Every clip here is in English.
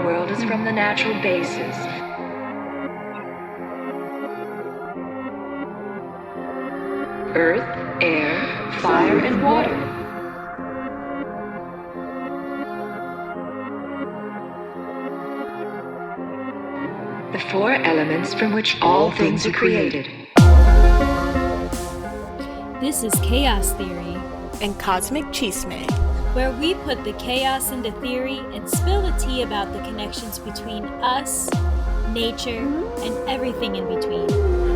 our world is from the natural bases. Earth, air, fire, and water. The four elements from which all things are created. This is Chaos Theory and Cosmic Chisme, where we put the chaos into theory and spill the tea about the connections between us, nature, and everything in between.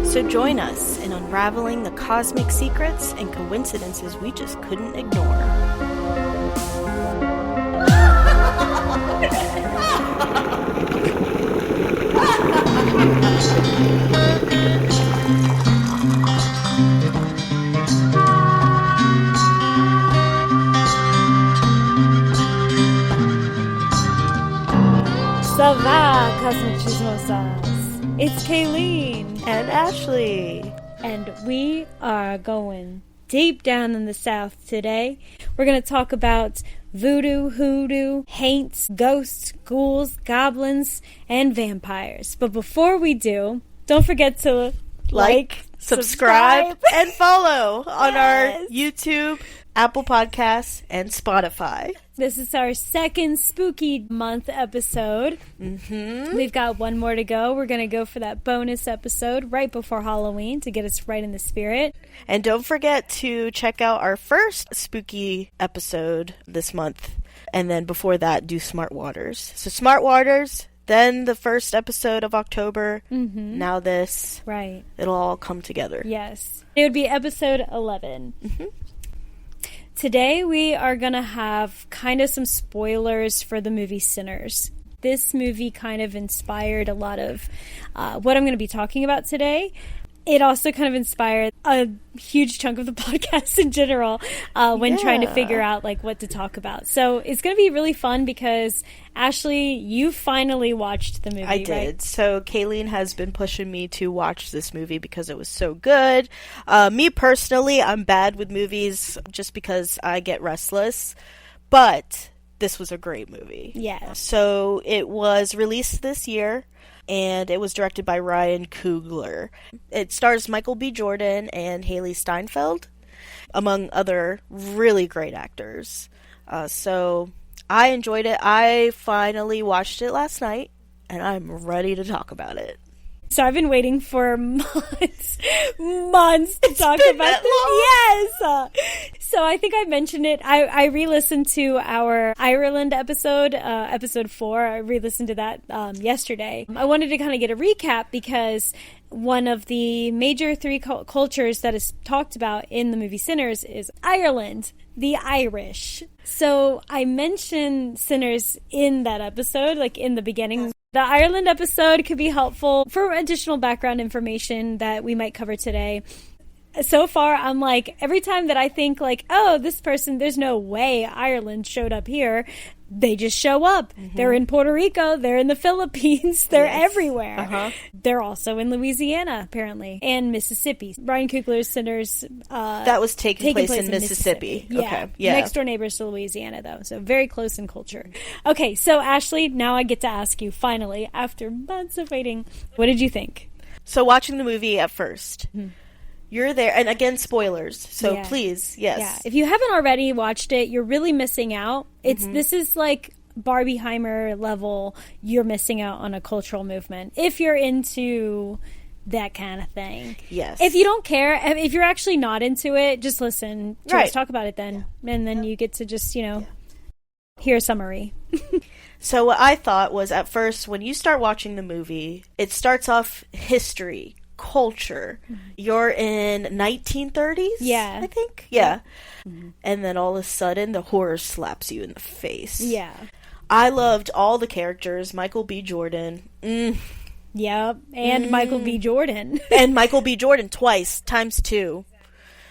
So join us in unraveling the cosmic secrets and coincidences we just couldn't ignore. Ça va, Cosmic Chismosas? It's Kaylene. And Ashley. And we are going deep down in the South today. We're going to talk about voodoo, hoodoo, haints, ghosts, ghouls, goblins, and vampires. But before we do, don't forget to like, subscribe, and follow on our YouTube, Apple Podcasts, and Spotify. This is our second spooky month episode. We've got one more to go. We're going to go for that bonus episode right before Halloween to get us right in the spirit. And don't forget to check out our first spooky episode this month. And then before that, do Smart Waters. So Smart Waters, then the first episode of October, now this. Right. It'll all come together. Yes. It would be episode 11. Today we are going to have kind of some spoilers for the movie Sinners. This movie kind of inspired a lot of what I'm going to be talking about today. It also kind of inspired a huge chunk of the podcast in general when trying to figure out like what to talk about. So it's going to be really fun because, Ashley, you finally watched the movie, I did. Right? So Kaylene has been pushing me to watch this movie because it was so good. Me personally, I'm bad with movies just because I get restless. But this was a great movie. Yeah. So it was released this year. And it was directed by Ryan Coogler. It stars Michael B. Jordan and Haley Steinfeld, among other really great actors. So I enjoyed it. I finally watched it last night, and I'm ready to talk about it. So I've been waiting for months to talk about this. Yes. So I think I mentioned it. I re-listened to our Ireland episode, episode 4. I re-listened to that yesterday. I wanted to kind of get a recap because one of the major three cultures that is talked about in the movie Sinners is Ireland, the Irish. So I mentioned Sinners in that episode, like in the beginning. The Ireland episode could be helpful for additional background information that we might cover today. So far, I'm like, every time that I think like, oh, this person, there's no way Ireland showed up here, they just show up. They're in Puerto Rico, they're in the Philippines, they're everywhere. They're also in Louisiana, apparently, and Mississippi. Ryan Coogler's Sinners that was taking place in Mississippi. Yeah. Okay. Yeah. Next door neighbors to Louisiana, though, so very close in culture. Okay, so Ashley, now I get to ask you, finally, after months of waiting, what did you think? So watching the movie at first, you're there, and again, spoilers, so please, yes. Yeah, if you haven't already watched it, you're really missing out. This is like Barbieheimer level, you're missing out on a cultural movement. If you're into that kind of thing. Yes. If you don't care, if you're actually not into it, just listen to us talk about it then. And then you get to just, hear a summary. So what I thought was, at first, when you start watching the movie, it starts off history, culture. You're in 1930s? Yeah. I think? Yeah. And then all of a sudden, the horror slaps you in the face. Yeah. I loved all the characters. Michael B. Jordan. Yep. And Michael B. Jordan. And Michael B. Jordan twice, times 2.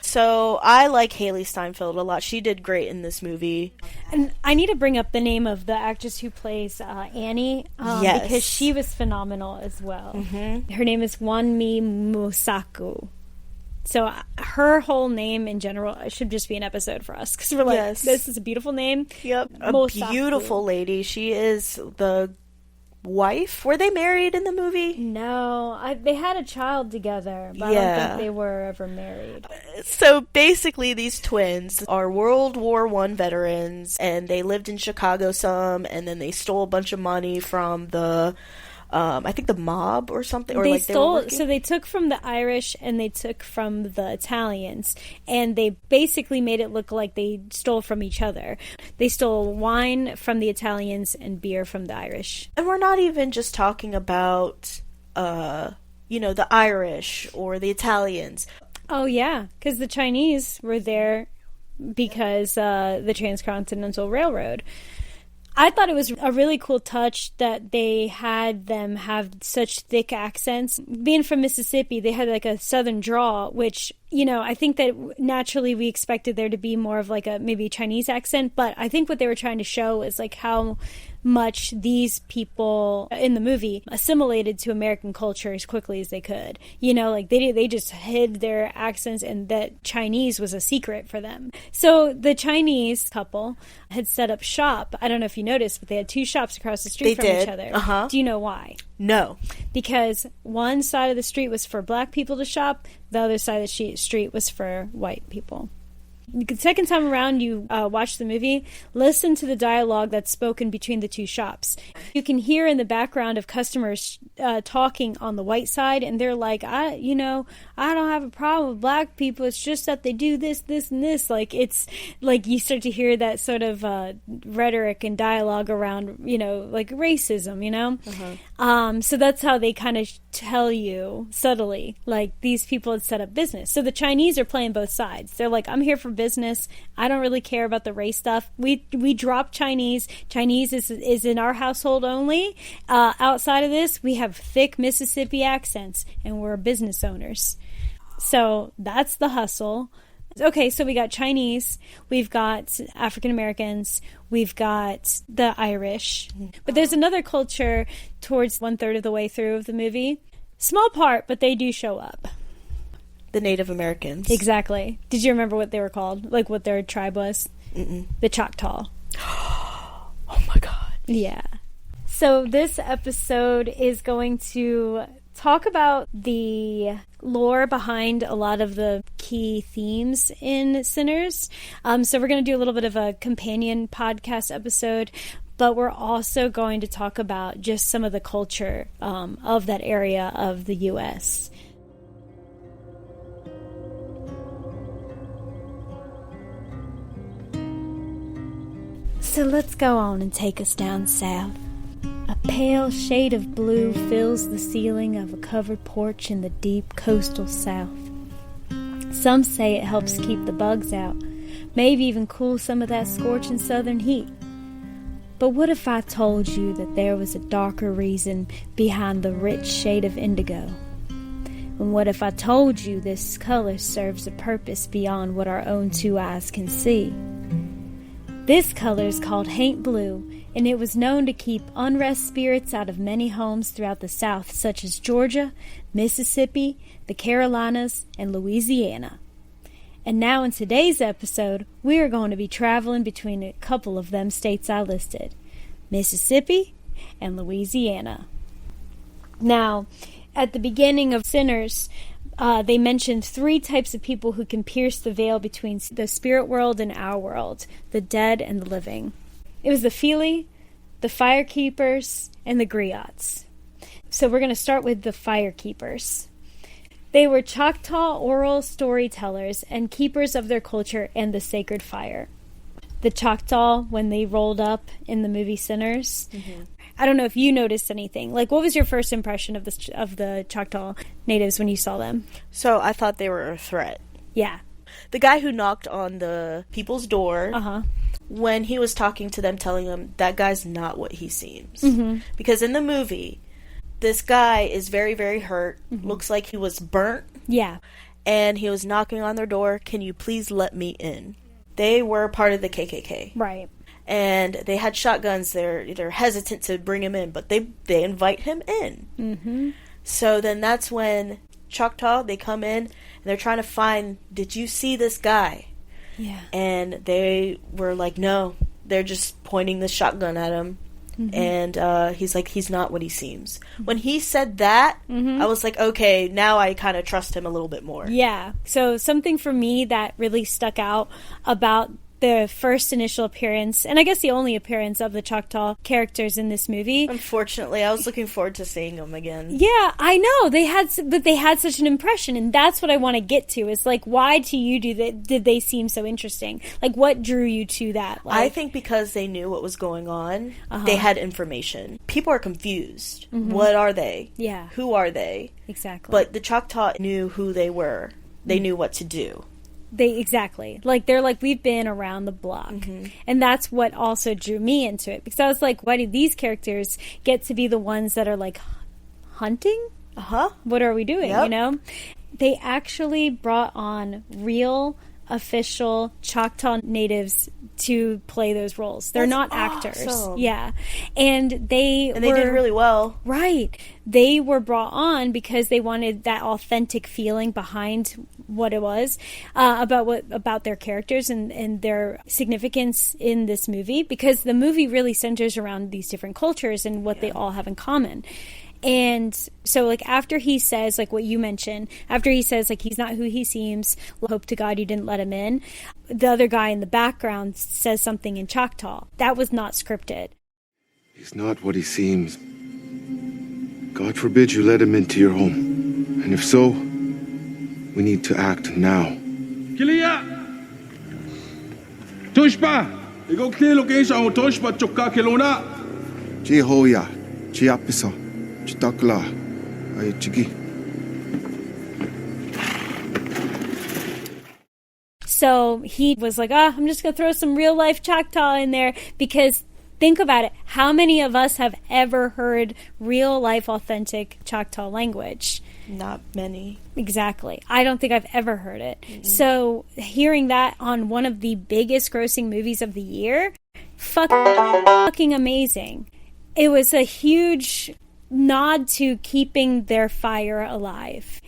So I like Haley Steinfeld a lot. She did great in this movie. And I need to bring up the name of the actress who plays Annie, because she was phenomenal as well. Her name is Wanmi Musaku. So her whole name in general should just be an episode for us, because we're like, this is a beautiful name. Yep, a Musaku. beautiful lady. She is the wife. Were they married in the movie? No, they had a child together, but I don't think they were ever married. So basically, these twins are World War I veterans, and they lived in Chicago some, and then they stole a bunch of money from the, I think the mob or something. Or they stole, so they took from the Irish and they took from the Italians, and they basically made it look like they stole from each other. They stole wine from the Italians and beer from the Irish. And we're not even just talking about, the Irish or the Italians. Oh, yeah, because the Chinese were there because the Transcontinental Railroad. I thought it was a really cool touch that they had them have such thick accents. Being from Mississippi, they had like a southern drawl, which, I think that naturally we expected there to be more of like a maybe Chinese accent, but I think what they were trying to show is like how much these people in the movie assimilated to American culture as quickly as they could. Like they just hid their accents, and that Chinese was a secret for them. So the Chinese couple had set up shop. I don't know if you noticed, but they had 2 shops across the street from each other. Uh-huh. Do you know why? No. Because one side of the street was for black people to shop, the other side of the street was for white people. The second time around you watch the movie, listen to the dialogue that's spoken between the 2 shops. You can hear in the background of customers talking on the white side, and they're like, I don't have a problem with black people. It's just that they do this, this, and this. Like, it's like you start to hear that sort of rhetoric and dialogue around, like racism, Uh-huh. So that's how they kind of tell you subtly, like, these people had set up business. So the Chinese are playing both sides. They're like, I'm here for business. I don't really care about the race stuff. We drop Chinese. Chinese is in our household only. Outside of this, we have thick Mississippi accents, and we're business owners. So that's the hustle. Okay, so we got Chinese, we've got African Americans, we've got the Irish. But there's another culture towards 1/3 of the way through of the movie. Small part, but they do show up. The Native Americans. Exactly. Did you remember what they were called? Like what their tribe was? Mm-mm. The Choctaw. Oh my god. Yeah. So this episode is going to talk about the lore behind a lot of the key themes in Sinners. So we're going to do a little bit of a companion podcast episode, but we're also going to talk about just some of the culture of that area of the U.S. So let's go on and take us down south. A pale shade of blue fills the ceiling of a covered porch in the deep coastal south. Some say it helps keep the bugs out, maybe even cool some of that scorching southern heat. But what if I told you that there was a darker reason behind the rich shade of indigo? And what if I told you this color serves a purpose beyond what our own 2 eyes can see? This color is called Haint Blue, and it was known to keep unrest spirits out of many homes throughout the South, such as Georgia, Mississippi, the Carolinas, and Louisiana. And now in today's episode, we are going to be traveling between a couple of them states I listed, Mississippi and Louisiana. Now, at the beginning of Sinners, they mentioned 3 types of people who can pierce the veil between the spirit world and our world, the dead and the living. It was the Feely, the Firekeepers, and the Griots. So we're going to start with the Firekeepers. They were Choctaw oral storytellers and keepers of their culture and the sacred fire. The Choctaw, when they rolled up in the movie Sinners, I don't know if you noticed anything. Like, what was your first impression of the Choctaw natives when you saw them? So I thought they were a threat. Yeah. The guy who knocked on the people's door, when he was talking to them, telling them that guy's not what he seems. Mm-hmm. Because in the movie, this guy is very, very hurt, looks like he was burnt. Yeah. And he was knocking on their door, can you please let me in? They were part of the KKK. Right. And they had shotguns. They're hesitant to bring him in, but they invite him in. Mm-hmm. So then that's when Choctaw, they come in, and they're trying to find, did you see this guy? Yeah. And they were like, no. They're just pointing the shotgun at him. And he's like, he's not what he seems. When he said that, I was like, okay, now I kind of trust him a little bit more. Yeah. So something for me that really stuck out about the first initial appearance, and I guess the only appearance of the Choctaw characters in this movie. Unfortunately, I was looking forward to seeing them again. Yeah, I know. They had such an impression, and that's what I want to get to, is like, why to you did they seem so interesting? Like, what drew you to that? Like, I think because they knew what was going on, they had information. People are confused. What are they? Yeah. Who are they? Exactly. But the Choctaw knew who they were. They knew what to do. Exactly. Like, they're like, we've been around the block. And that's what also drew me into it. Because I was like, why do these characters get to be the ones that are, like, hunting? What are we doing, you know? They actually brought on real, official Choctaw natives to play those roles. They're not actors. Yeah. And they did really well. Right. They were brought on because they wanted that authentic feeling behind what it was, about their characters and their significance in this movie, because the movie really centers around these different cultures and what they all have in common. And so, like, after he says, like what you mentioned, after he says, like, he's not who he seems, hope to God you didn't let him in, the other guy in the background says something in Choctaw. That was not scripted. He's not what he seems. God forbid you let him into your home. And if so, we need to act now. Kilia! Tushpa! Ikaw kilo kayo sa Tushpa Chukka Kilona! Jihoya, Chiapisa, Chitakla, ay Chigi. So he was like, I'm just going to throw some real life Choctaw in there, because think about it. How many of us have ever heard real life authentic Choctaw language? Not many. Exactly. I don't think I've ever heard it. So hearing that on one of the biggest grossing movies of the year, fucking amazing. It was a huge nod to keeping their fire alive.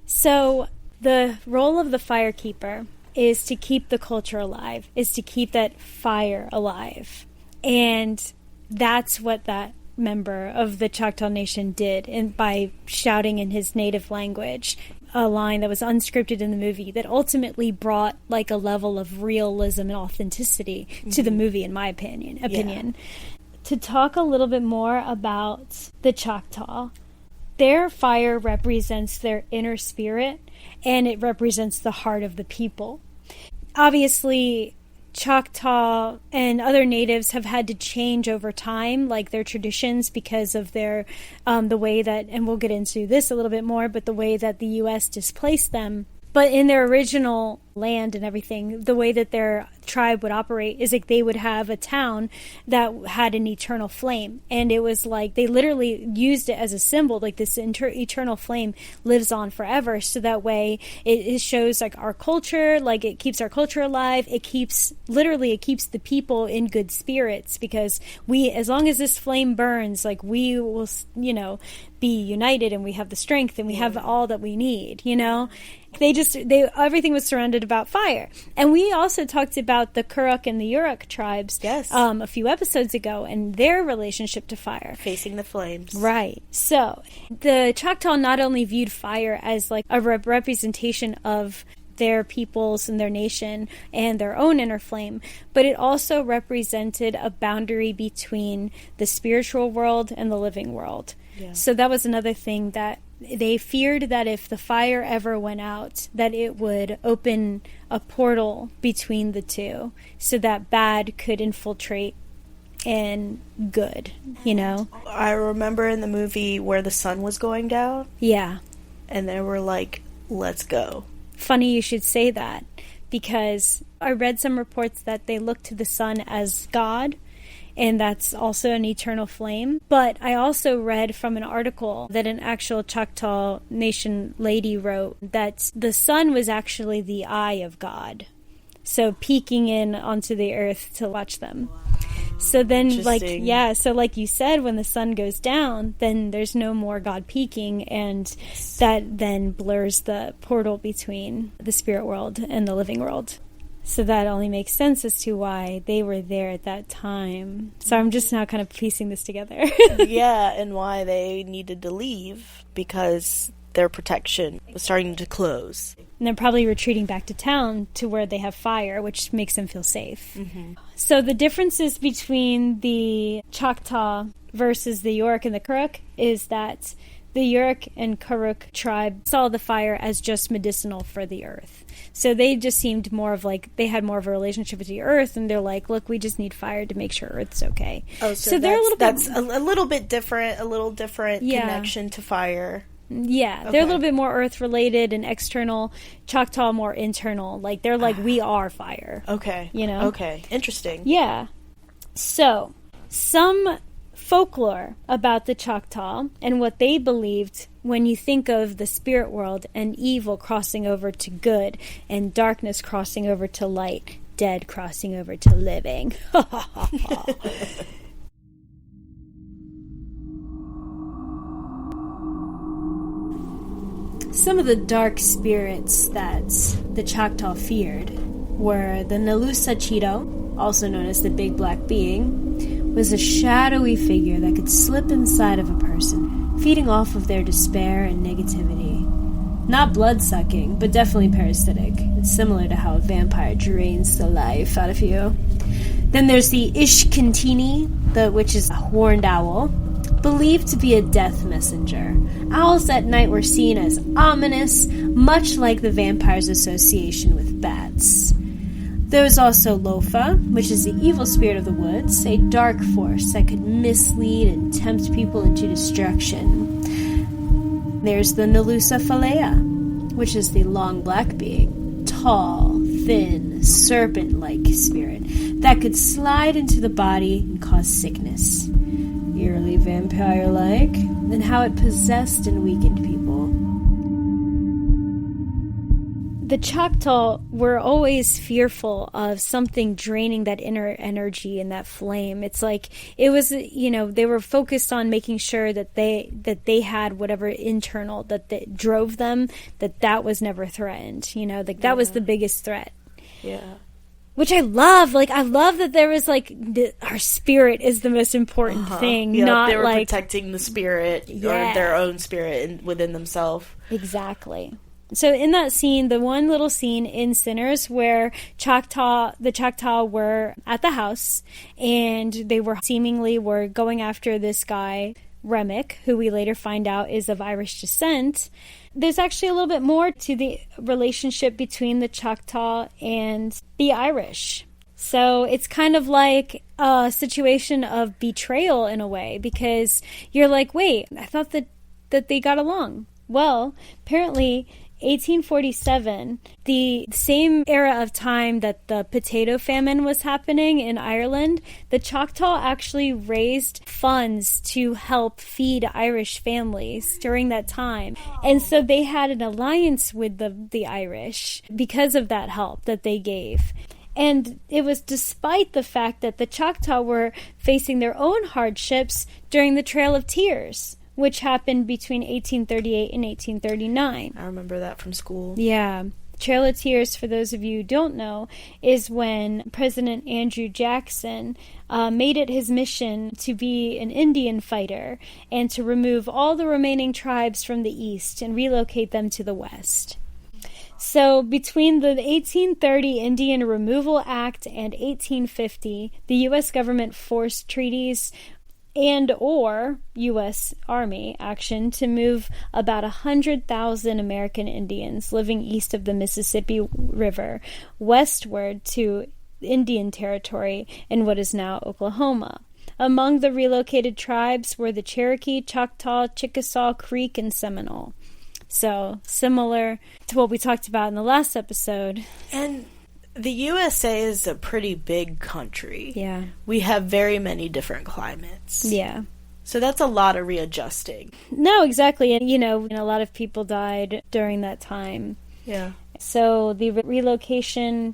So the role of the firekeeper is to keep the culture alive, is to keep that fire alive. And that's what that member of the Choctaw Nation did, and by shouting in his native language a line that was unscripted in the movie that ultimately brought like a level of realism and authenticity to the movie, in my opinion. To talk a little bit more about the Choctaw, their fire represents their inner spirit, and it represents the heart of the people. Obviously, Choctaw and other natives have had to change over time, like their traditions, because of their the way that, and we'll get into this a little bit more, but the way that the U.S. displaced them. But in their original land and everything, the way that their tribe would operate is like they would have a town that had an eternal flame. And it was like they literally used it as a symbol, like this eternal flame lives on forever. So that way it shows like our culture, like it keeps our culture alive. It keeps the people in good spirits, because as long as this flame burns, like we will, be united, and we have the strength, and we have all that we need, everything was surrounded about fire. And we also talked about the Kuruk and the Yurok tribes a few episodes ago, and their relationship to fire. Facing the flames. Right. So the Choctaw not only viewed fire as like a representation of their peoples and their nation and their own inner flame, but it also represented a boundary between the spiritual world and the living world. Yeah. So that was another thing that they feared, that if the fire ever went out, that it would open a portal between the two, so that bad could infiltrate and good, I remember in the movie where the sun was going down. Yeah. And they were like, let's go. Funny you should say that, because I read some reports that they look to the sun as God, and that's also an eternal flame. But I also read from an article that an actual Choctaw Nation lady wrote that the sun was actually the eye of God, so peeking in onto the earth to watch them. So then, like you said, when the sun goes down, then there's no more God peeking, and that then blurs the portal between the spirit world and the living world. So that only makes sense as to why they were there at that time. So I'm just now kind of piecing this together. Yeah, and why they needed to leave, because their protection was starting to close. And they're probably retreating back to town to where they have fire, which makes them feel safe. So the differences between the Choctaw versus the Yurok and the Karuk is that the Yurok and Karuk tribe saw the fire as just medicinal for the earth. So they just seemed more of like, they had more of a relationship with the earth, and they're like, look, we just need fire to make sure Earth's okay. Oh, so they're that's a little bit different, a little different connection to fire. Yeah, they're a little bit more earth-related and external. Choctaw more internal. Like, they're like, we are fire. Okay. You know? Okay. Interesting. Yeah. So, some folklore about the Choctaw and what they believed when you think of the spirit world and evil crossing over to good and darkness crossing over to light, dead crossing over to living. Some of the dark spirits that the Choctaw feared were the Nalusa Cheeto, also known as the Big Black Being, was a shadowy figure that could slip inside of a person, feeding off of their despair and negativity. Not blood-sucking, but definitely parasitic. It's similar to how a vampire drains the life out of you. Then there's the Ishkintini, which is a horned owl, believed to be a death messenger. Owls at night were seen as ominous, much like the vampire's association with bats. There was also Lofa, which is the evil spirit of the woods, a dark force that could mislead and tempt people into destruction. There's the Nalusa Falea, which is the long black being, tall, thin, serpent-like spirit that could slide into the body and cause sickness. Eerily vampire-like, and how it possessed and weakened people. The Choctaw were always fearful of something draining that inner energy and that flame. It's like, it was, they were focused on making sure that they had whatever internal that drove them, that was never threatened. That was the biggest threat. Yeah. Which I love. Like, I love that there was, our spirit is the most important thing. Yeah, not they were like protecting the spirit, or their own spirit within themselves. Exactly. So in that scene, the one little scene in Sinners where the Choctaw were at the house, and they were going after this guy, Remick, who we later find out is of Irish descent. There's actually a little bit more to the relationship between the Choctaw and the Irish. So it's kind of like a situation of betrayal in a way, because you're like, wait, I thought that they got along. Well, apparently 1847, the same era of time that the potato famine was happening in Ireland, the Choctaw actually raised funds to help feed Irish families during that time. And so they had an alliance with the Irish because of that help that they gave. And it was despite the fact that the Choctaw were facing their own hardships during the Trail of Tears, which happened between 1838 and 1839. I remember that from school. Yeah. Trail of Tears, for those of you who don't know, is when President Andrew Jackson made it his mission to be an Indian fighter and to remove all the remaining tribes from the east and relocate them to the west. So between the 1830 Indian Removal Act and 1850, the U.S. government forced treaties and or U.S. Army action to move about 100,000 American Indians living east of the Mississippi River westward to Indian Territory in what is now Oklahoma. Among the relocated tribes were the Cherokee, Choctaw, Chickasaw, Creek, and Seminole. So, similar to what we talked about in the last episode. And the USA is a pretty big country. Yeah. We have very many different climates. Yeah. So that's a lot of readjusting. No, exactly. And, a lot of people died during that time. Yeah. So the relocation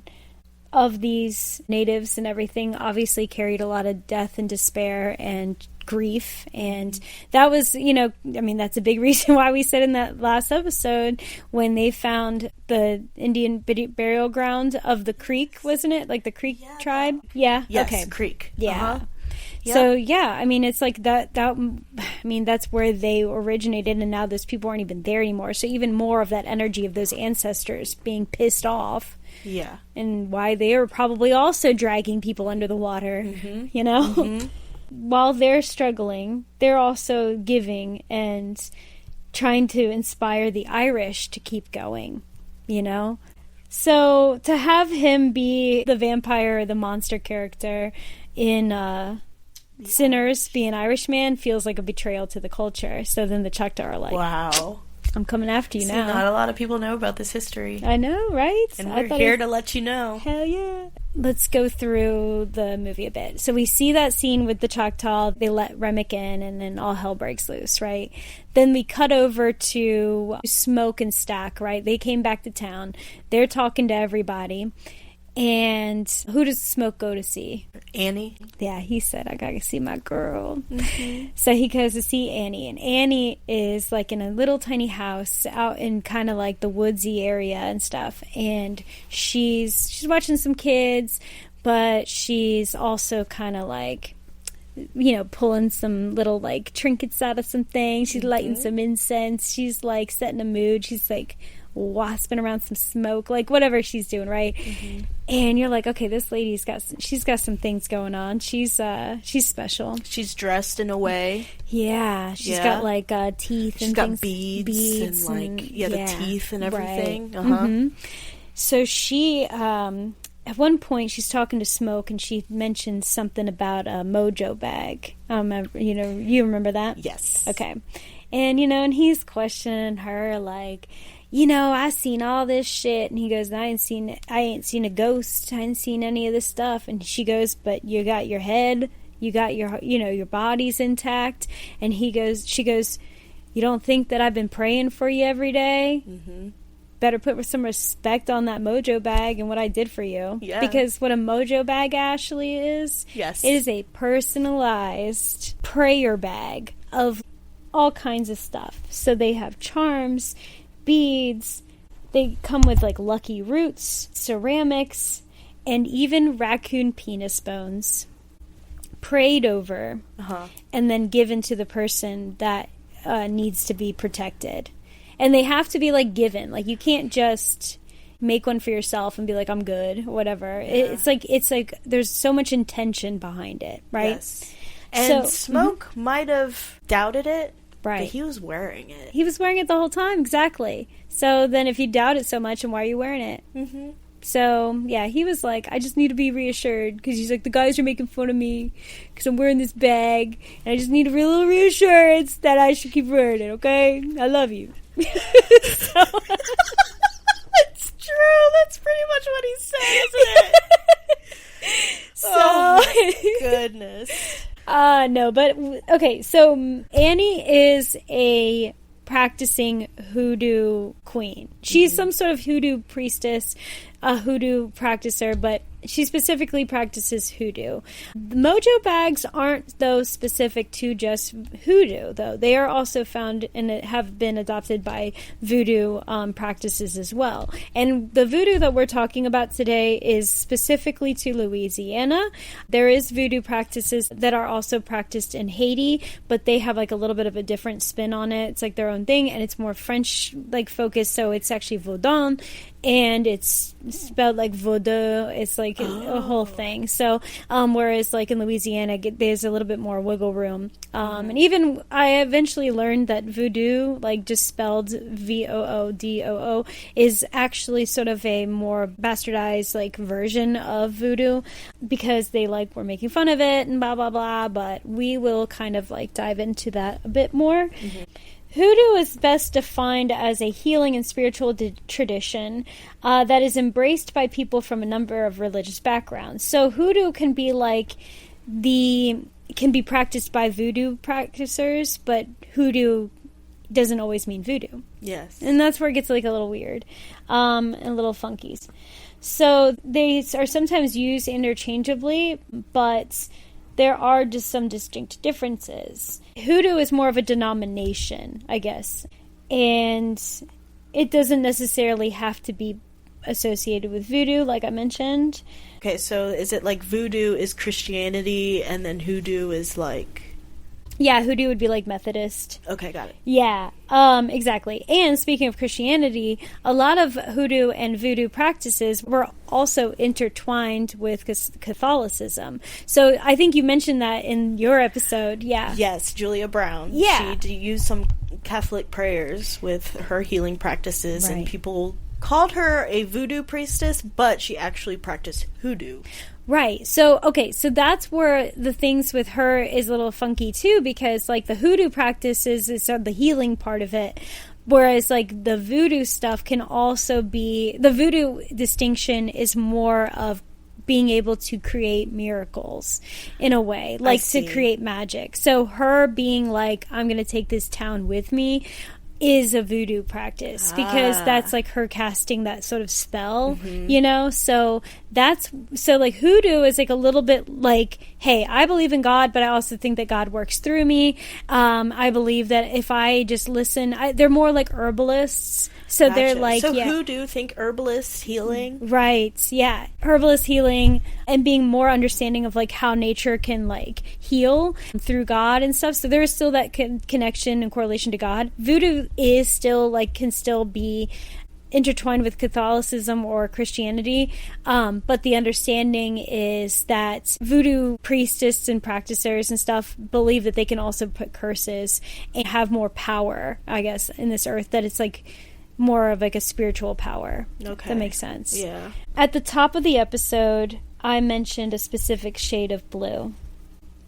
of these natives and everything obviously carried a lot of death and despair and grief. And that was, that's a big reason why we said in that last episode when they found the Indian burial ground of the Creek, wasn't it? Like the Creek tribe? Yeah. Yes, okay. Creek. Yeah. Yep. So yeah, it's like that's where they originated, and now those people aren't even there anymore. So even more of that energy of those ancestors being pissed off. Yeah. And why they were probably also dragging people under the water, While they're struggling, they're also giving and trying to inspire the Irish to keep going, So to have him be the vampire, the monster character in Sinners, be an Irishman, feels like a betrayal to the culture. So then the Choctaw are like, wow, I'm coming after you now. Not a lot of people know about this history. I know, right? And we're here to let you know. Hell yeah. Let's go through the movie a bit. So we see that scene with the Choctaw. They let Remick in, and then all hell breaks loose, right? Then we cut over to Smoke and Stack, right? They came back to town. They're talking to everybody. And who does Smoke go to see? Annie. Yeah, he said, I gotta see my girl. So he goes to see Annie. And Annie is like in a little tiny house out in kind of like the woodsy area and stuff. And she's watching some kids, but she's also kind of like, pulling some little like trinkets out of some things. She's lighting some incense. She's like setting a mood. She's like wasping around some smoke, like whatever she's doing, right? And you're like, okay, this lady's got some things going on. She's special. She's dressed in a way. Yeah, she's got like teeth. She's and got things, beads and like the teeth and everything. Right. So she at one point she's talking to Smoke and she mentions something about a mojo bag. You remember that? Yes. Okay. And and he's questioning her like, I seen all this shit. And he goes, I ain't seen a ghost. I ain't seen any of this stuff. And she goes, but you got your head, you got your, your body's intact. And she goes, you don't think that I've been praying for you every day? Better put some respect on that mojo bag and what I did for you. Yeah. Because what a mojo bag, Ashley, is, yes, it is a personalized prayer bag of all kinds of stuff. So they have charms, beads, they come with like lucky roots, ceramics, and even raccoon penis bones prayed over and then given to the person that needs to be protected. And they have to be like given, like you can't just make one for yourself and be like, I'm good, whatever. It's like there's so much intention behind it, right? Yes. And Smoke might have doubted it. Right. But he was wearing it. He was wearing it the whole time, exactly. So then if you doubt it so much, and why are you wearing it? So, yeah, he was like, I just need to be reassured. Because he's like, the guys are making fun of me because I'm wearing this bag. And I just need a real little reassurance that I should keep wearing it, okay? I love you. It's true. That's pretty much what he said, isn't it? Oh, my goodness. No, but okay, so Annie is a practicing hoodoo queen. She's some sort of hoodoo priestess, a hoodoo practicer, but she specifically practices hoodoo. The mojo bags aren't, though, specific to just hoodoo, though. They are also found and have been adopted by voodoo practices as well. And the voodoo that we're talking about today is specifically to Louisiana. There is voodoo practices that are also practiced in Haiti, but they have like a little bit of a different spin on it. It's like their own thing, and it's more French like focused, so it's actually vaudin. And it's spelled like vaudou. It's like a whole thing. So, whereas like in Louisiana, there's a little bit more wiggle room. And even I eventually learned that voodoo, like just spelled voodoo, is actually sort of a more bastardized like version of voodoo because they like were making fun of it and blah, blah, blah. But we will kind of like dive into that a bit more. Hoodoo is best defined as a healing and spiritual tradition that is embraced by people from a number of religious backgrounds. So hoodoo can be can be practiced by voodoo practicers, but hoodoo doesn't always mean voodoo. Yes. And that's where it gets like a little weird and a little funky. So they are sometimes used interchangeably, but there are just some distinct differences. Hoodoo is more of a denomination, I guess. And it doesn't necessarily have to be associated with voodoo, like I mentioned. Okay, so is it like voodoo is Christianity and then hoodoo is like... Yeah, hoodoo would be like Methodist. Okay, got it. Yeah, exactly. And speaking of Christianity, a lot of hoodoo and voodoo practices were also intertwined with Catholicism. So I think you mentioned that in your episode, yeah. Yes, Julia Brown. Yeah. She used some Catholic prayers with her healing practices, Right. and people called her a voodoo priestess, but she actually practiced hoodoo. Right. So, okay, so that's where the things with her is a little funky too, because like the hoodoo practices is sort of the healing part of it. Whereas like the voodoo stuff can also be, the voodoo distinction is more of being able to create miracles in a way, like to create magic. So her being like, I'm going to take this town with me is a voodoo practice because that's like her casting that sort of spell, you know? So like hoodoo is like a little bit like, hey, I believe in God, but I also think that God works through me. I believe that if I just listen, they're more like herbalists. So they're like, so hoodoo, think herbalist healing. Right. Yeah. Herbalist healing and being more understanding of like how nature can like heal through God and stuff. So there is still that connection and correlation to God. Voodoo is still like, can still be intertwined with Catholicism or Christianity. But the understanding is that voodoo priestesses and practitioners and stuff believe that they can also put curses and have more power, I guess, in this earth, that it's like more of like a spiritual power. Okay. That makes sense. Yeah. At the top of the episode, I mentioned a specific shade of blue.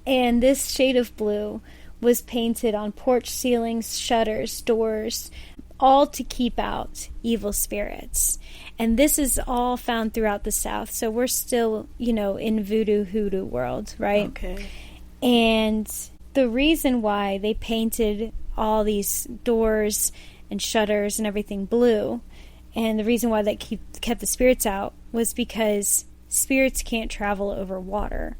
And this shade of blue was painted on porch ceilings, shutters, doors, all to keep out evil spirits. And this is all found throughout the South. So we're still, you know, in voodoo, hoodoo world, right? Okay. And the reason why they painted all these doors and shutters and everything blue, and the reason why they kept the spirits out, was because spirits can't travel over water.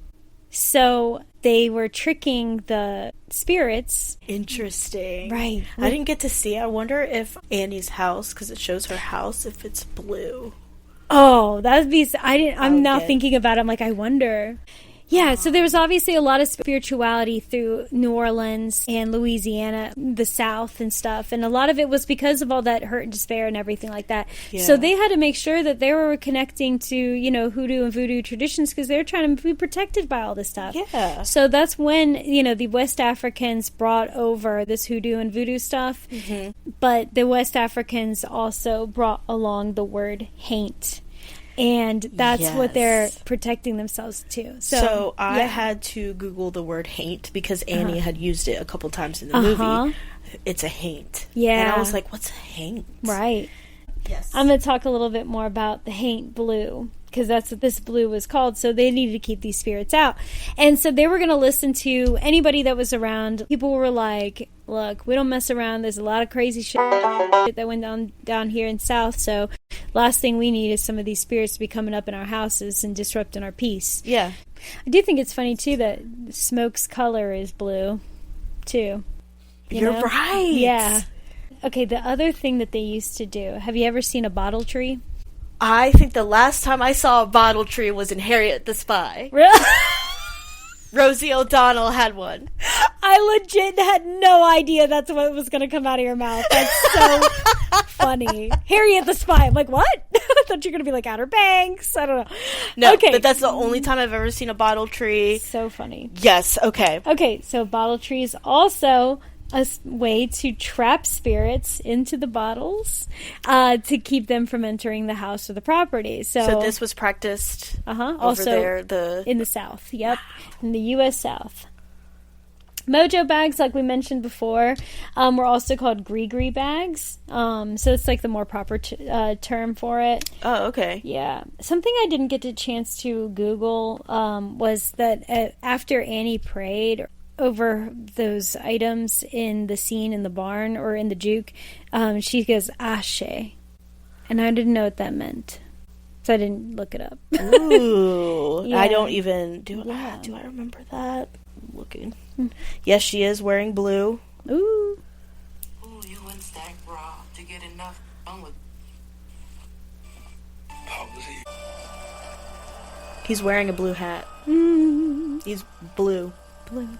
So they were tricking the spirits. Interesting. Right. I didn't get to see. I wonder if Annie's house, because it shows her house, if it's blue. Oh, that'd be... I'm not thinking about it. I'm like, I wonder. Yeah, so there was obviously a lot of spirituality through New Orleans and Louisiana, the South and stuff. And a lot of it was because of all that hurt and despair and everything like that. Yeah. So they had to make sure that they were connecting to, you know, hoodoo and voodoo traditions because they were trying to be protected by all this stuff. Yeah. So that's when, you know, the West Africans brought over this hoodoo and voodoo stuff. Mm-hmm. But the West Africans also brought along the word haint. And that's what they're protecting themselves to. So I had to Google the word haint because Annie had used it a couple times in the movie. It's a haint. Yeah. And I was like, what's a haint? Right. Yes. I'm going to talk a little bit more about the haint blue, because that's what this blue was called. So they needed to keep these spirits out. And so they were going to listen to anybody that was around. People were like, look, we don't mess around. There's a lot of crazy shit that went down here in South. So last thing we need is some of these spirits to be coming up in our houses and disrupting our peace. Yeah. I do think it's funny, too, that Smoke's color is blue, too. You're right. Yeah. Okay, the other thing that they used to do, have you ever seen a bottle tree? I think the last time I saw a bottle tree was in Harriet the Spy. Really? Rosie O'Donnell had one. I legit had no idea that's what was going to come out of your mouth. That's so funny. Harriet the Spy. I'm like, what? I thought you were going to be like Outer Banks. I don't know. No, okay. But that's the only time I've ever seen a bottle tree. So funny. Yes, okay. Okay, so bottle trees also a way to trap spirits into the bottles to keep them from entering the house or the property. So this was practiced over also there in the South. Yep, in the U.S. South. Mojo bags, like we mentioned before, were also called gree-gree bags. So it's like the more proper term for it. Oh, okay. Yeah. Something I didn't get a chance to Google was that after Annie prayed over those items in the scene in the barn or in the juke, she goes, Ashe. And I didn't know what that meant. So I didn't look it up. Ooh. Yeah. I don't even... Do I remember that? I'm looking. Yes, she is wearing blue. Ooh. Ooh, you wouldn't stack raw to get enough done with. He's wearing a blue hat. He's blue. Blue.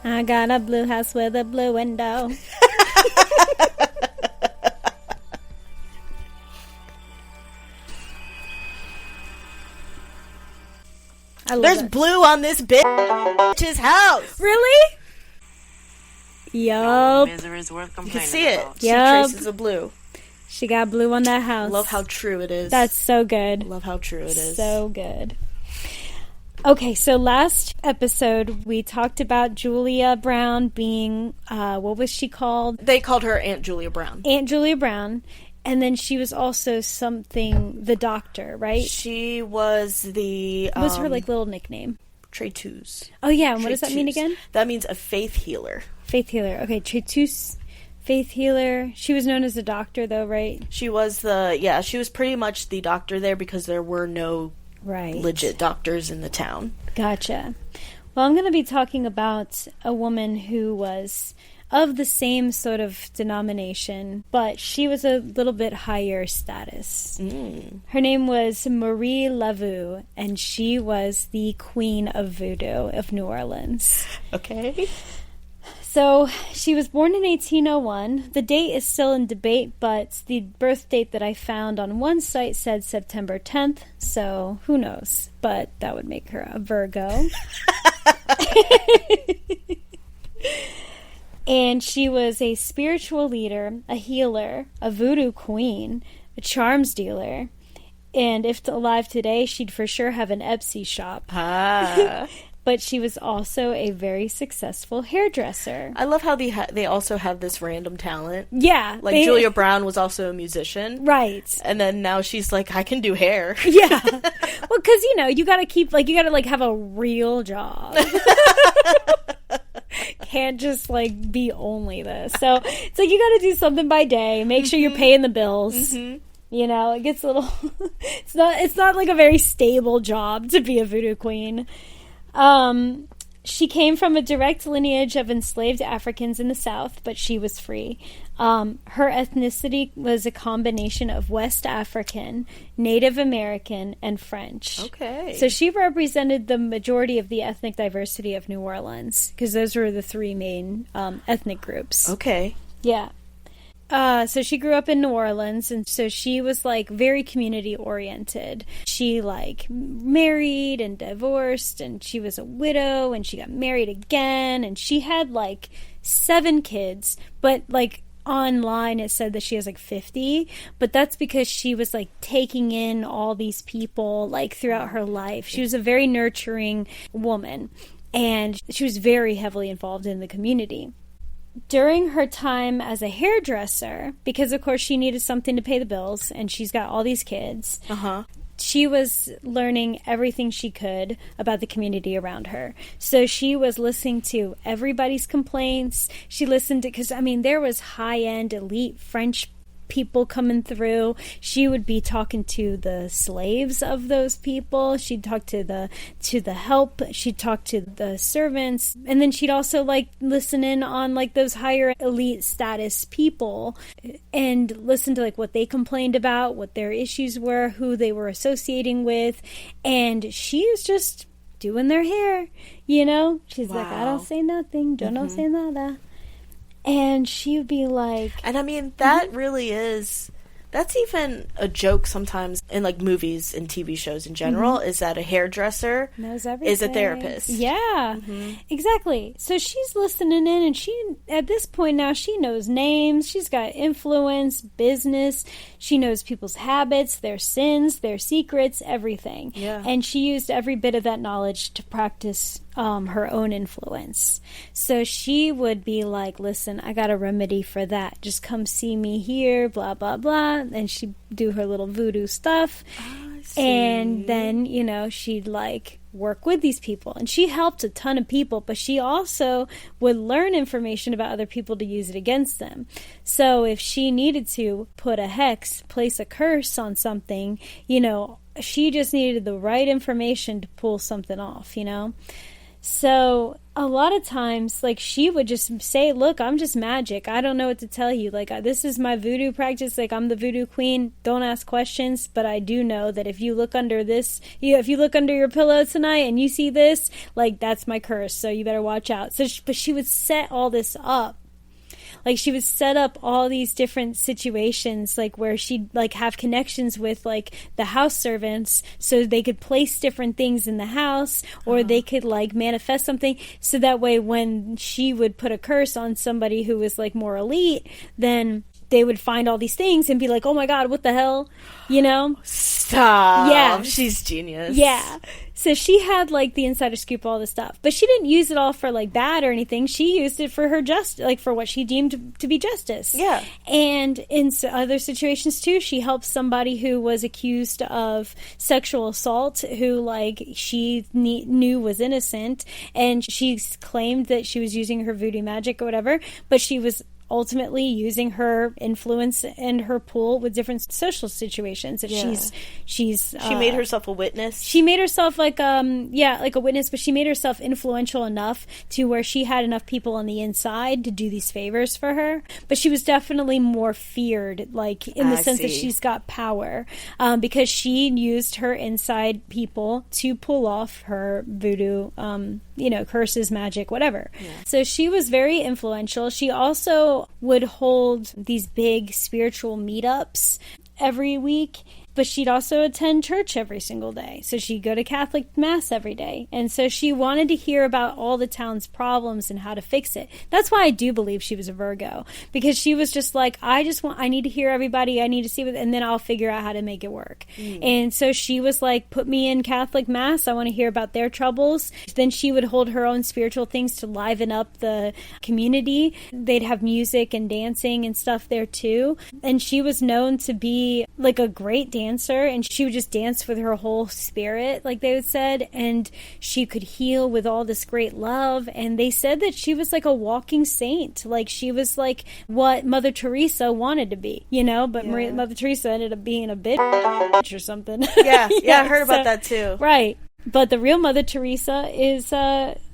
I got a blue house with a blue window. There's blue on this bitch's house. Really? Yup. Misery is worth You can complaining see it. about. See Yup. traces of blue. She got blue on that house. Love how true it is. That's so good. Love how true it is. So good. Okay, so last episode we talked about Julia Brown being, what was she called? They called her Aunt Julia Brown. Aunt Julia Brown. And then she was also something, the doctor, right? She was the... What was her, like, little nickname? Tretus. Oh, yeah, and what does that mean Tretus. again? That means a faith healer. Faith healer. Okay, Tretus, faith healer. She was known as a doctor, though, right? She was she was pretty much the doctor there because there were no Right. legit doctors in the town. Gotcha. Well, I'm going to be talking about a woman who was of the same sort of denomination, but she was a little bit higher status. Her name was Marie Laveau, and she was the queen of voodoo of New Orleans. Okay. So she was born in 1801. The date is still in debate, but the birth date that I found on one site said September 10th, so who knows? But that would make her a Virgo. And she was a spiritual leader, a healer, a voodoo queen, a charms dealer, and if alive today, she'd for sure have an Etsy shop. Ah. But she was also a very successful hairdresser. I love how they also have this random talent. Yeah. Like Julia Brown was also a musician. Right. And then now she's like, I can do hair. Yeah. Well, because, you got to have a real job. Can't just, be only this. So, it's like you got to do something by day. Make sure you're paying the bills. It gets a little... it's not like a very stable job to be a voodoo queen. She came from a direct lineage of enslaved Africans in the South, but she was free. Her ethnicity was a combination of West African, Native American, and French. Okay. So she represented the majority of the ethnic diversity of New Orleans, because those were the three main ethnic groups. Okay. Yeah. So she grew up in New Orleans, and so she was, very community-oriented. She, married and divorced, and she was a widow, and she got married again, and she had, 7 kids, but, online it said that she has 50, but that's because she was taking in all these people throughout her life. She was a very nurturing woman, and she was very heavily involved in the community. During her time as a hairdresser, because of course she needed something to pay the bills, and she's got all these kids, she was learning everything she could about the community around her. So she was listening to everybody's complaints. She listened to, because there was high-end elite French people coming through. She would be talking to the slaves of those people. She'd talk to the help. She'd talk to the servants, and then she'd also listen in on those higher elite status people and listen to what they complained about, what their issues were, who they were associating with, and she is just doing their hair. She's like, I don't say nothing. Yo no sé nada. And she would be like... And that really is... That's even a joke sometimes in movies and TV shows in general, is that a hairdresser knows everything. Is a therapist. Yeah, exactly. So she's listening in, and she, at this point now, she knows names. She's got influence, business. She knows people's habits, their sins, their secrets, everything. Yeah. And she used every bit of that knowledge to practice her own influence. So she would be like, listen, I got a remedy for that. Just come see me here, blah, blah, blah. And she'd do her little voodoo stuff. And then, you know, she'd like work with these people, and she helped a ton of people, but she also would learn information about other people to use it against them. So if she needed to put a hex, place a curse on something, you know, she just needed the right information to pull something off, you know. So a lot of times, like, she would just say, look, I'm just magic. I don't know what to tell you. Like, this is my voodoo practice. Like, I'm the voodoo queen. Don't ask questions. But I do know that if you look under this, if you look under your pillow tonight and you see this, like, that's my curse. So you better watch out. So, but she would set all this up. Like, she would set up all these different situations, like, where she'd, like, have connections with, like, the house servants so they could place different things in the house, or they could, like, manifest something, so that way when she would put a curse on somebody who was, like, more elite, then they would find all these things and be like, oh my god, what the hell, you know? Stop. Yeah. She's genius. Yeah. So she had, like, the insider scoop, all this stuff. But she didn't use it all for, like, bad or anything. She used it for her like, for what she deemed to be justice. Yeah. And in other situations, too, she helped somebody who was accused of sexual assault, who, like, she knew was innocent. And she claimed that she was using her voodoo magic or whatever, but she was ultimately using her influence and her pull with different social situations that she made herself a witness. She made herself like like a witness, but she made herself influential enough to where she had enough people on the inside to do these favors for her. But she was definitely more feared, like, in the sense that she's got power, because she used her inside people to pull off her voodoo curses, magic, whatever. So she was very influential. She also would hold these big spiritual meetups every week, but she'd also attend church every single day. So she'd go to Catholic Mass every day. And so she wanted to hear about all the town's problems and how to fix it. That's why I do believe she was a Virgo, because she was just like, I need to hear everybody. I need to see what, and then I'll figure out how to make it work. And so she was like, put me in Catholic Mass. I want to hear about their troubles. Then she would hold her own spiritual things to liven up the community. They'd have music and dancing and stuff there too. And she was known to be like a great dancer, and she would just dance with her whole spirit, like they said, and she could heal with all this great love. And they said that she was like a walking saint. Like, she was like what Mother Teresa wanted to be, you know, but Mother Teresa ended up being a bitch or something. Yeah, I heard about that too. Right. But the real Mother Teresa is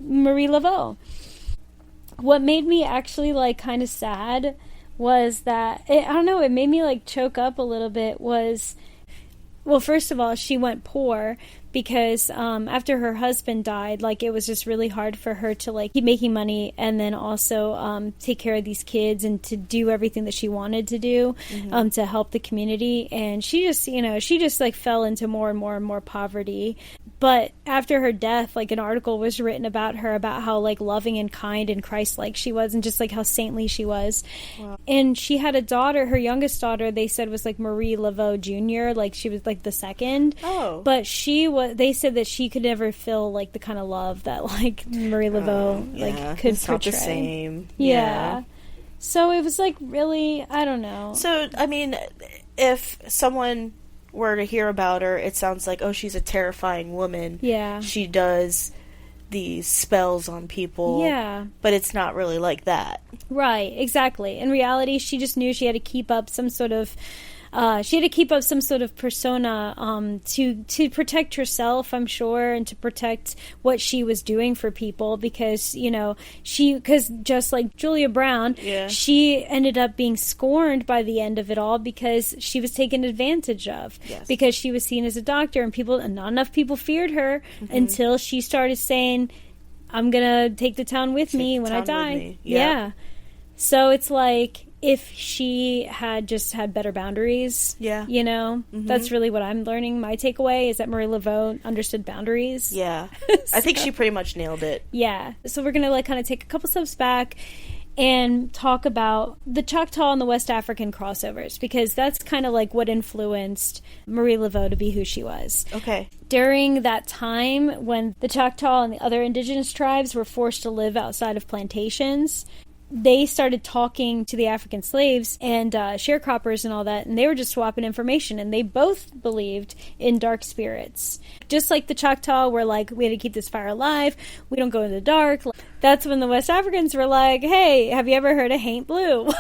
Marie Laveau. What made me actually, like, kind of sad was that, it made me, like, choke up a little bit was, well, first of all, she went poor because after her husband died, like, it was just really hard for her to, like, keep making money and then also take care of these kids and to do everything that she wanted to do to help the community. And she just like fell into more and more and more poverty. But after her death, like, an article was written about her, about how, like, loving and kind and Christ-like she was, and just, like, how saintly she was. Wow. And she had a daughter, her youngest daughter, they said was, like, Marie Laveau Jr., like, she was, like, the second. Oh. But they said that she could never feel, like, the kind of love that, like, Marie Laveau, could it's portray. Not the same. Yeah. So it was, like, really, I don't know. So, I mean, if someone were to hear about her, it sounds like, oh, she's a terrifying woman. Yeah. She does these spells on people. Yeah. But it's not really like that. Right, exactly. In reality, she just knew she had to keep up some sort of persona to protect herself, I'm sure, and to protect what she was doing for people, because, because just like Julia Brown, she ended up being scorned by the end of it all because she was taken advantage of. Yes. Because she was seen as a doctor, and not enough people feared her until she started saying, I'm gonna take the town with me when I die. Yeah. So it's like, if she had just had better boundaries, that's really what I'm learning. My takeaway is that Marie Laveau understood boundaries. Yeah. I think she pretty much nailed it. Yeah. So we're going to, like, kind of take a couple steps back and talk about the Choctaw and the West African crossovers, because that's kind of like what influenced Marie Laveau to be who she was. Okay. During that time when the Choctaw and the other indigenous tribes were forced to live outside of plantations, they started talking to the African slaves and sharecroppers and all that, and they were just swapping information, and they both believed in dark spirits. Just like the Choctaw were like, we had to keep this fire alive, we don't go in the dark. That's when the West Africans were like, hey, have you ever heard of Haint Blue?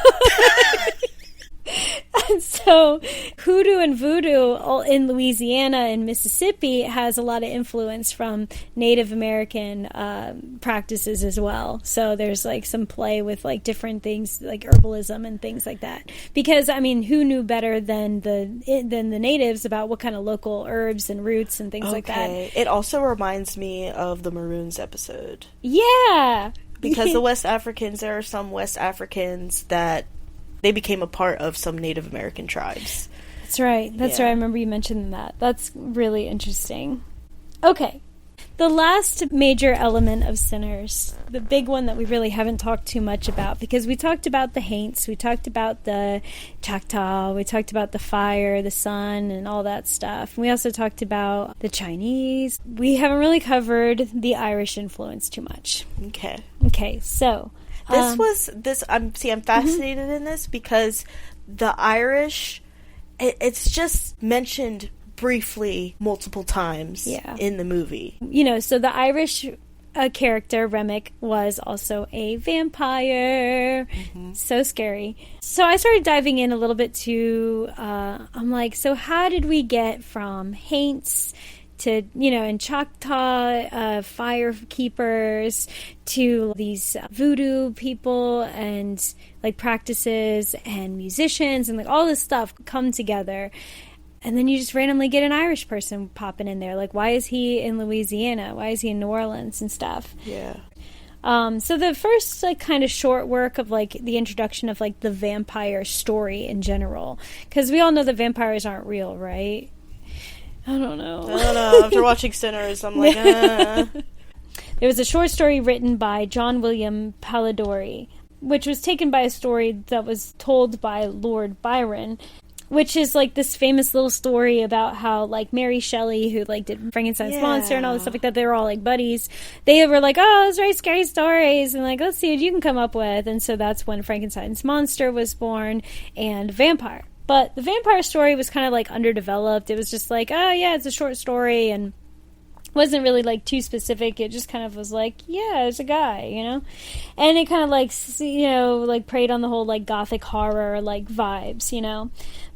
And so hoodoo and voodoo in Louisiana and Mississippi has a lot of influence from Native American practices as well. So there's like some play with like different things like herbalism and things like that. Because I mean, who knew better than the natives about what kind of local herbs and roots and things like that? It also reminds me of the Maroons episode. Yeah, because the West Africans, there are some West Africans that they became a part of some Native American tribes. That's right. That's right. I remember you mentioned that. That's really interesting. Okay. The last major element of Sinners, the big one that we really haven't talked too much about, because we talked about the Haints, we talked about the Choctaw, we talked about the fire, the sun, and all that stuff. We also talked about the Chinese. We haven't really covered the Irish influence too much. Okay, so I'm fascinated in this because the Irish, it's just mentioned briefly multiple times in the movie. You know, so the Irish character, Remick, was also a vampire. So scary. So I started diving in a little bit to, I'm like, so how did we get from Haints to, you know, and Choctaw fire keepers to these voodoo people and like practices and musicians and like all this stuff come together, and then you just randomly get an Irish person popping in there. Like, why is he in Louisiana? Why is he in New Orleans and stuff? Yeah. So the first like kind of short work of like the introduction of like the vampire story in general, because we all know that vampires aren't real, right? I don't know. After watching Sinners, I'm like, There was a short story written by John William Polidori, which was taken by a story that was told by Lord Byron, which is like this famous little story about how like Mary Shelley, who like did Frankenstein's monster and all this stuff like that, they were all like buddies. They were like, oh, those very scary stories, and like, let's see what you can come up with. And so that's when Frankenstein's monster was born and vampire. But the vampire story was kind of like underdeveloped. It was just like, oh yeah, it's a short story, and wasn't really like too specific. It just kind of was like, yeah, it's a guy, you know? And it kind of like, you know, like preyed on the whole like gothic horror like vibes, you know?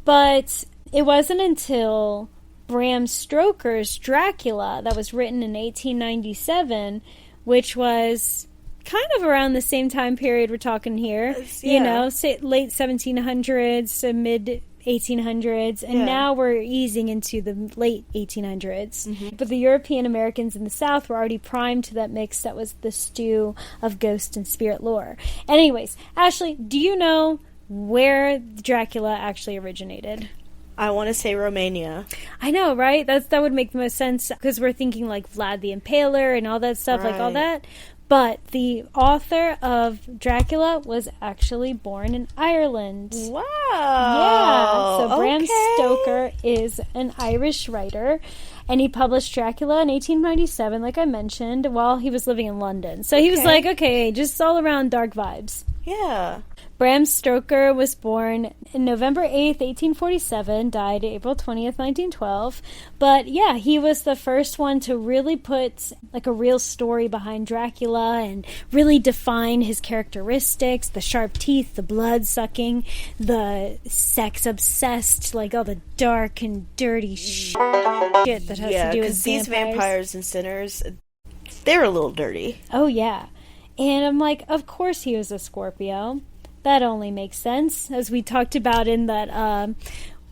But it wasn't until Bram Stoker's Dracula that was written in 1897, which was kind of around the same time period we're talking here, you know, say late 1700s, mid 1800s, and now we're easing into the late 1800s. But the European Americans in the South were already primed to that mix that was the stew of ghost and spirit lore. Anyways, Ashley, do you know where Dracula actually originated? I want to say Romania. I know, right? That would make the most sense, because we're thinking like Vlad the Impaler and all that stuff, like all that. But the author of Dracula was actually born in Ireland. Wow. Yeah. So Bram Stoker is an Irish writer, and he published Dracula in 1897, like I mentioned, while he was living in London. So he was like, okay, just all around dark vibes. Yeah. Bram Stoker was born on November 8th, 1847, died April 20th, 1912. But yeah, he was the first one to really put like a real story behind Dracula and really define his characteristics, the sharp teeth, the blood sucking, the sex obsessed, like all the dark and dirty shit that has to do with vampires. These vampires and sinners, they're a little dirty. Oh yeah. And I'm like, of course he was a Scorpio. That only makes sense, as we talked about in that,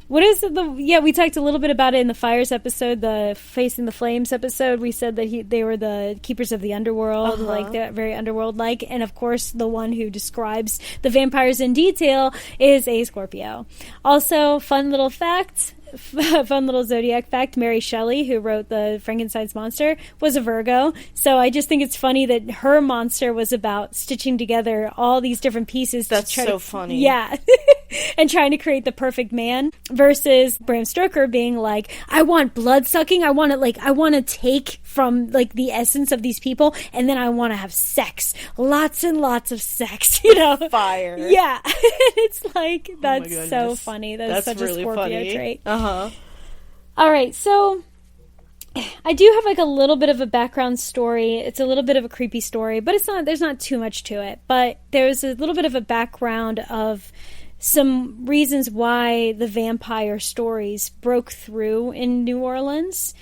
what is it? We talked a little bit about it in the Fires episode, the Facing the Flames episode. We said that they were the keepers of the underworld, like they're very underworld-like. And of course, the one who describes the vampires in detail is a Scorpio. Also, fun little zodiac fact, Mary Shelley, who wrote the Frankenstein's monster, was a Virgo. So I just think it's funny that her monster was about stitching together all these different pieces. That's so funny. Yeah. and trying to create the perfect man, versus Bram Stoker being like, I want blood sucking. I want to take from like the essence of these people, and then I want to have sex, lots and lots of sex, Fire. Yeah. It's like, that's goodness. so funny. That's such really a Scorpio funny. trait. Uh-huh. All right, so I do have like a little bit of a background story. It's a little bit of a creepy story, but there's not too much to it. But there's a little bit of a background of some reasons why the vampire stories broke through in New Orleans.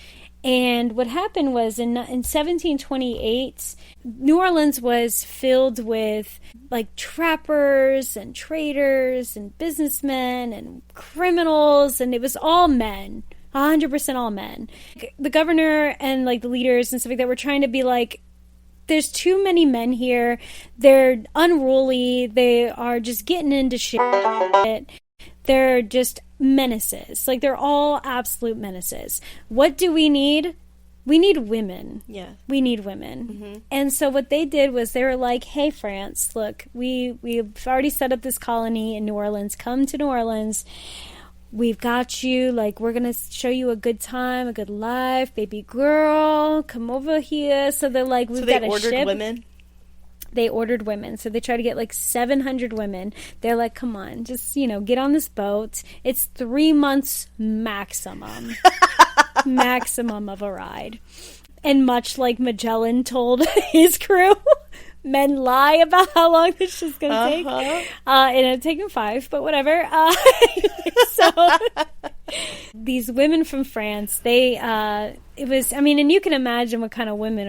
And what happened was in 1728, New Orleans was filled with like trappers and traders and businessmen and criminals, and it was all men. 100% all men. The governor and like the leaders and stuff like that were trying to be like, there's too many men here. They're unruly. They are just getting into shit. They're just menaces. Like, they're all absolute menaces. What do we need? We need women. Yeah. We need women. And so what they did was they were like, hey, France, look, we've already set up this colony in New Orleans. Come to New Orleans. We've got you. Like, we're going to show you a good time, a good life. Baby girl, come over here. So they're like, we've got a ship. So they ordered women? They ordered women. So they tried to get like 700 women. They're like, come on, just, get on this boat. It's 3 months maximum. Maximum of a ride. And much like Magellan told his crew, men lie about how long this shit's going to take. It ended up taking 5, but whatever. So these women from France, it was, and you can imagine what kind of women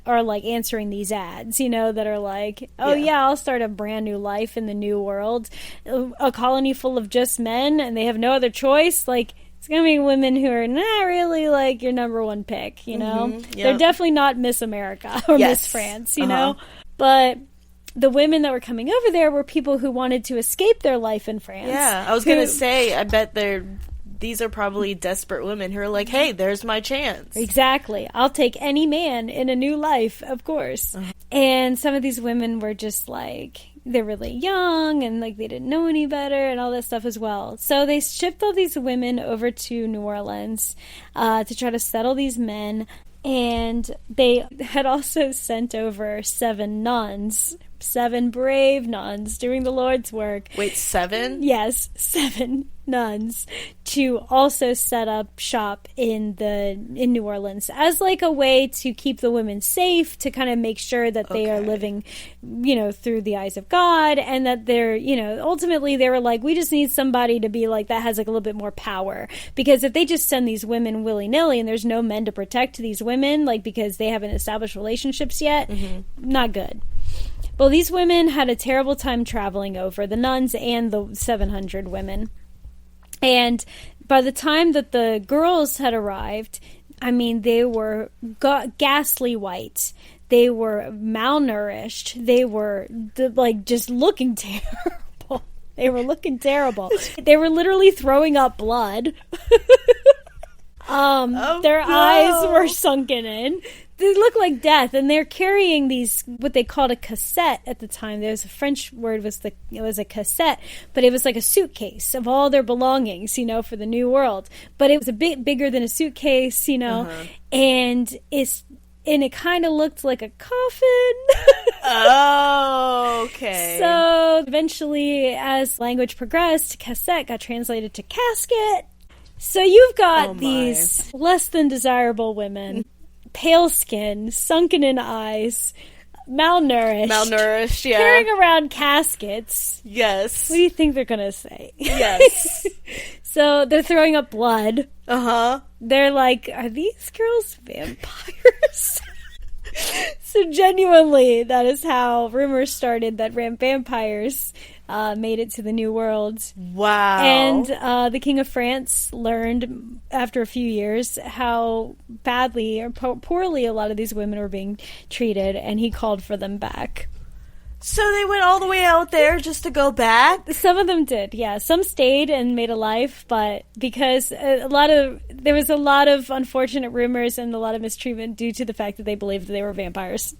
are like answering these ads, that are like, oh yeah, I'll start a brand new life in the new world, a colony full of just men, and they have no other choice. Like, it's gonna be women who are not really like your number one pick, They're definitely not Miss America or Miss France, know. But the women that were coming over there were people who wanted to escape their life in France. Yeah, I was gonna say, I bet these are probably desperate women who are like, hey, there's my chance. Exactly. I'll take any man in a new life, of course. And some of these women were just like, they're really young and like they didn't know any better and all that stuff as well. So they shipped all these women over to New Orleans to try to settle these men. And they had also sent over 7 nuns, 7 brave nuns doing the Lord's work. Wait, 7? Yes, 7 nuns to also set up shop in New Orleans as like a way to keep the women safe, to kind of make sure that they are living, through the eyes of God, and that they're, ultimately they were like, we just need somebody to be like that has like a little bit more power, because if they just send these women willy-nilly and there's no men to protect these women, like because they haven't established relationships yet, not good. Well, these women had a terrible time traveling over, the nuns and the 700 women. And by the time that the girls had arrived, they were ghastly white. They were malnourished. They were just looking terrible. They were looking terrible. They were literally throwing up blood. Their eyes were sunken in. They look like death, and they're carrying these, what they called a cassette at the time. There's a French word, it was a cassette, but it was like a suitcase of all their belongings, for the new world. But it was a bit bigger than a suitcase, and it kind of looked like a coffin. Oh, okay. So eventually, as language progressed, cassette got translated to casket. So you've got these less than desirable women. Pale skin, sunken in eyes, malnourished, yeah. Carrying around caskets. Yes. What do you think they're going to say? Yes. So they're throwing up blood. They're like, are these girls vampires? So genuinely, that is how rumors started that vampires made it to the New World. Wow. And the King of France learned after a few years how badly or poorly a lot of these women were being treated, and he called for them back. So they went all the way out there just to go back? Some of them did, yeah. Some stayed and made a life, but because there was a lot of unfortunate rumors and a lot of mistreatment due to the fact that they believed they were vampires.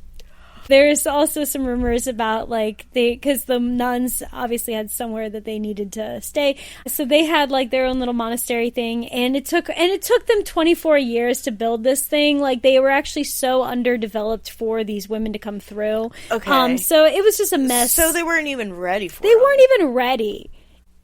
There's also some rumors about because the nuns obviously had somewhere that they needed to stay, so they had like their own little monastery thing, and it took them 24 years to build this thing. Like they were actually so underdeveloped for these women to come through. Okay, so it was just a mess. So they weren't even ready for it. They weren't even ready.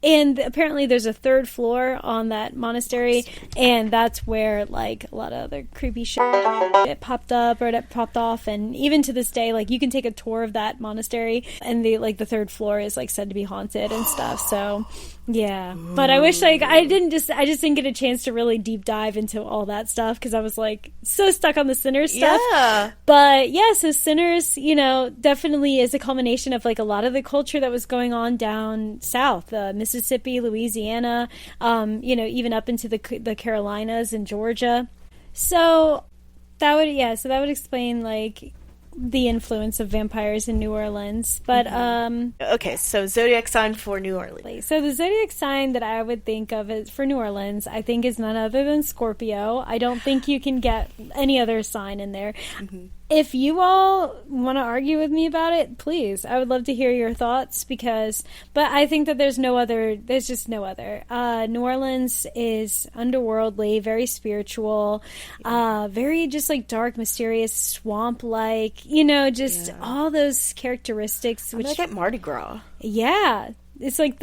And apparently there's a third floor on that monastery, and that's where, like, a lot of other creepy shit it popped up or it popped off. And even to this day, like, you can take a tour of that monastery, and the third floor is, like, said to be haunted and stuff. So, yeah. But I wish, like, I just didn't get a chance to really deep dive into all that stuff, because I was, like, so stuck on the Sinners stuff. Yeah. But, yeah, so Sinners, definitely is a culmination of, like, a lot of the culture that was going on down south, Mississippi, Louisiana, even up into the Carolinas and Georgia. So that would explain like the influence of vampires in New Orleans. But okay, so zodiac sign for New Orleans. So the zodiac sign that I would think of as for New Orleans, I think, is none other than Scorpio. I don't think you can get any other sign in there. Mm-hmm. If you all want to argue with me about it, please. I would love to hear your thoughts but I think that there's just no other. New Orleans is underworldly, very spiritual, very just like dark, mysterious, swamp-like, all those characteristics. Which like at Mardi Gras. Yeah. It's literally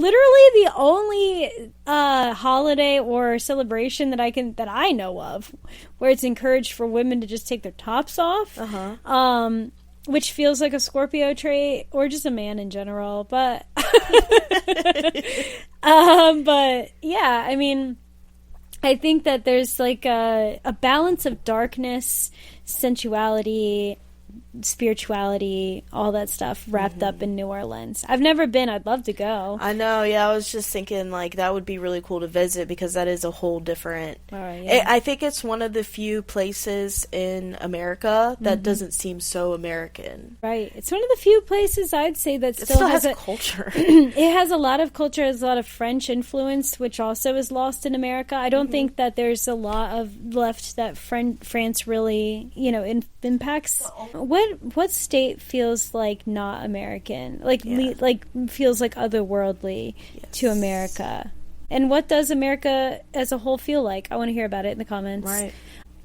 the only holiday or celebration that I know of where it's encouraged for women to just take their tops off, which feels like a Scorpio trait, or just a man in general. But, but yeah, I mean, I think that there's like a balance of darkness, sensuality, spirituality, all that stuff wrapped up in New Orleans. I've never been. I'd love to go. I know, yeah. I was just thinking, like, that would be really cool to visit, because that is a whole different... I think it's one of the few places in America that doesn't seem so American. Right. It's one of the few places I'd say that still has a culture. It has a lot of culture, has a lot of French influence, which also is lost in America. I don't think that there's a lot of left that France really, impacts. What state feels like not American? Like feels like otherworldly to America? And what does America as a whole feel like? I want to hear about it in the comments. Right.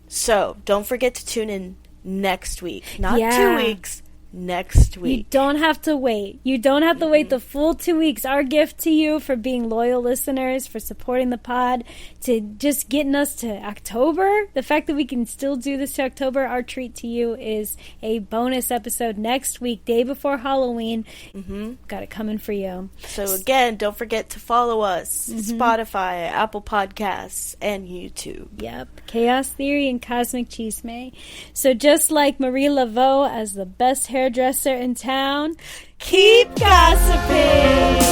So, don't forget to tune in next week. Not 2 weeks. Next week. You don't have to wait. You don't have to wait the full 2 weeks. Our gift to you for being loyal listeners, for supporting the pod, to just getting us to October. The fact that we can still do this to October, our treat to you is a bonus episode next week, day before Halloween. Got it coming for you. So again, don't forget to follow us. Spotify, Apple Podcasts, and YouTube. Yep. Chaos Theory and Cosmic Chisme. So just like Marie Laveau as the best hairdresser in town, keep gossiping.